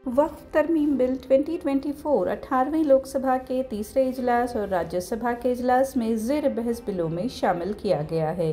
वक्फ तरमीम बिल 2024 18वीं लोकसभा के तीसरे इजलास और राज्यसभा के इजलास में ज़ेर बहस बिलों में शामिल किया गया है।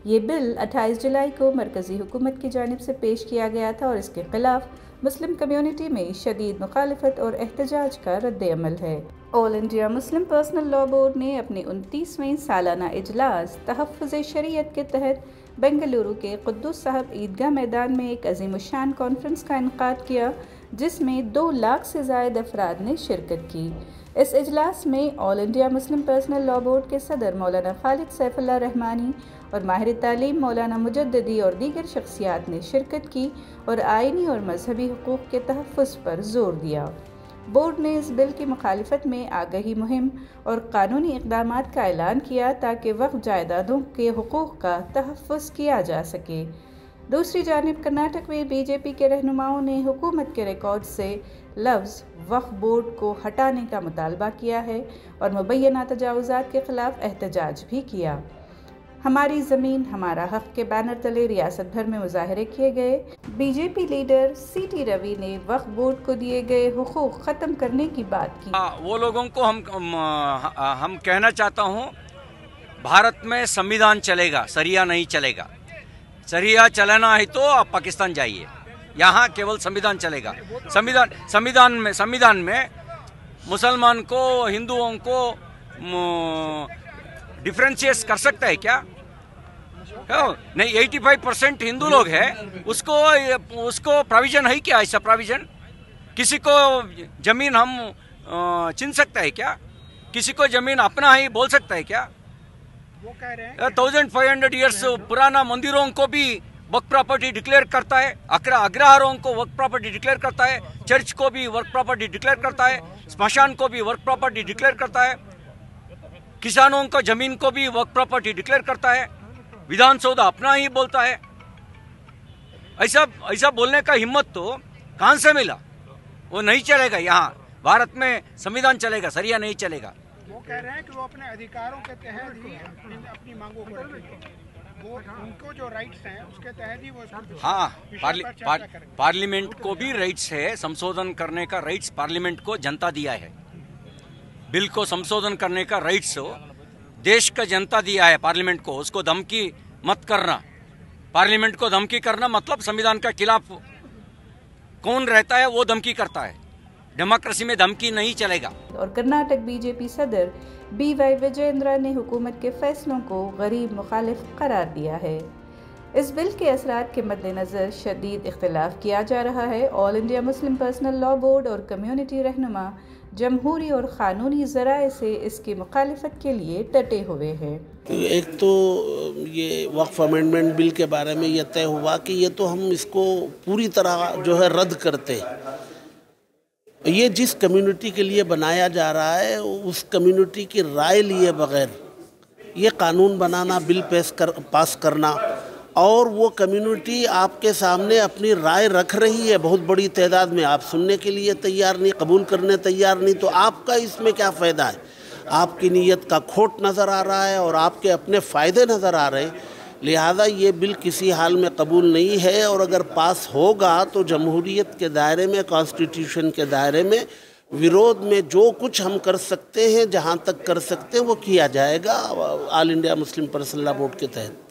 ये बिल 28 जुलाई को मरकज़ी हुकूमत की जानिब से पेश किया गया था और इसके खिलाफ मुस्लिम कम्यूनिटी में शदीद मुखालफत और एहतजाज का रद्द-ए-अमल है। All India Muslim personal law board ने अपने 29वें सालाना इजलास तहफ़्फ़ुज़ शरीयत के तहत बेंगलुरु के कुद्दुस साहब ईदगाह मैदान में एक अज़ीमुश्शान कॉन्फ्रेंस का इनक़ाद किया, जिसमें 2 लाख से ज़ायद अफराद ने शिरकत की। इस इजलास में all India Muslim personal law board के सदर मौलाना खालिद सैफुल्लाह रहमानी और माहिर तालीम मौलाना मुजद्दिदी और दीगर शख्सियात ने शिरकत की और आइनी और मजहबी हुकूक़ के तहफ़्फ़ुज़ पर जोर दिया। बोर्ड ने इस बिल की मुखालिफत में आगाही मुहिम और कानूनी इक़दामात का ऐलान किया ताकि वक्फ जायदादों के हुकूक़ का तहफ़्फ़ुज़ किया जा सके। दूसरी जानिब कर्नाटक में बीजेपी के रहनुमाओं ने हुकूमत के रिकॉर्ड से लफ्ज़ वक्फ बोर्ड को हटाने का मुतालबा किया है और मुबैना तजावुज़ात के ख़िलाफ़ एहतजाज भी किया। हमारी ज़मीन हमारा हक़ के बैनर तले रियासत भर में मुज़ाहरे किए गए। बीजेपी लीडर सीटी रवि ने वक्फ बोर्ड को दिए गए हुकूक़ ख़त्म करने की बात की। वो लोगों को हम कहना चाहता हूँ, भारत में संविधान चलेगा, शरिया नहीं चलेगा। शरिया चलाना है तो आप पाकिस्तान जाइए, यहाँ केवल संविधान चलेगा। संविधान में मुसलमान को, हिंदुओं को डिफरेंशिएट कर सकता है क्या? नहीं, 85% हिंदू लोग हैं, उसको प्रोविजन है क्या? ऐसा प्रोविजन किसी को जमीन हम छीन सकता है क्या? किसी को जमीन अपना ही बोल सकता है क्या? वो कह रहे हैं 1500 ईयर्स पुराना मंदिरों को भी वक्फ प्रॉपर्टी डिक्लेयर करता है, अग्रहारों को वक्फ प्रॉपर्टी डिक्लेयर करता है, चर्च को भी वक्फ प्रॉपर्टी डिक्लेयर करता है, स्मशान को भी वक्फ प्रॉपर्टी डिक्लेयर करता है, किसानों को जमीन को भी वक्फ प्रॉपर्टी डिक्लेयर करता है, विधानसभा अपना ही बोलता है। ऐसा बोलने का हिम्मत तो कहां से मिला? वो नहीं चलेगा। यहाँ भारत में संविधान चलेगा, शरिया नहीं चलेगा। वो कह रहे हैं कि वो अपने अधिकारों के तहत ही अपनी मांगों को रखेंगे। वो उनको जो राइट्स हैं उसके तहत ही वो पार्लियामेंट को भी राइट्स है, संशोधन करने का राइट्स पार्लियामेंट को जनता दिया है। बिल को संशोधन करने का राइट्स देश का जनता दिया है पार्लियामेंट को। उसको धमकी मत करना। पार्लियामेंट को धमकी करना मतलब संविधान के खिलाफ कौन रहता है वो धमकी करता है। डेमोक्रेसी में धमकी नहीं चलेगा। और कर्नाटक बीजेपी सदर BY विजयेंद्रा ने हुकूमत के फैसलों को गरीब मुखालिफ करार दिया है। इस बिल के असरात के मद्देनज़र शदीद इख्तिलाफ किया जा रहा है। All India Muslim personal law board और कम्यूनिटी रहनुमा जमहूरी और क़ानूनी ज़राए से इसकी मुखालिफत के लिए डटे हुए हैं। एक तो ये वक्फ अमेंडमेंट बिल के बारे में ये तय हुआ कि ये तो हम इसको पूरी तरह जो है रद्द करते हैं। ये जिस कम्युनिटी के लिए बनाया जा रहा है उस कम्युनिटी की राय लिए बगैर ये कानून बनाना, बिल पास करना, और वो कम्युनिटी आपके सामने अपनी राय रख रही है बहुत बड़ी तादाद में, आप सुनने के लिए तैयार नहीं, कबूल करने तैयार नहीं, तो आपका इसमें क्या फ़ायदा है? आपकी नीयत का खोट नज़र आ रहा है और आपके अपने फ़ायदे नज़र आ रहे हैं। लिहाजा ये बिल किसी हाल में कबूल नहीं है और अगर पास होगा तो जमहूरियत के दायरे में, कॉन्स्टिट्यूशन के दायरे में विरोध में जो कुछ हम कर सकते हैं, जहाँ तक कर सकते हैं वो किया जाएगा all India Muslim personal law board के तहत।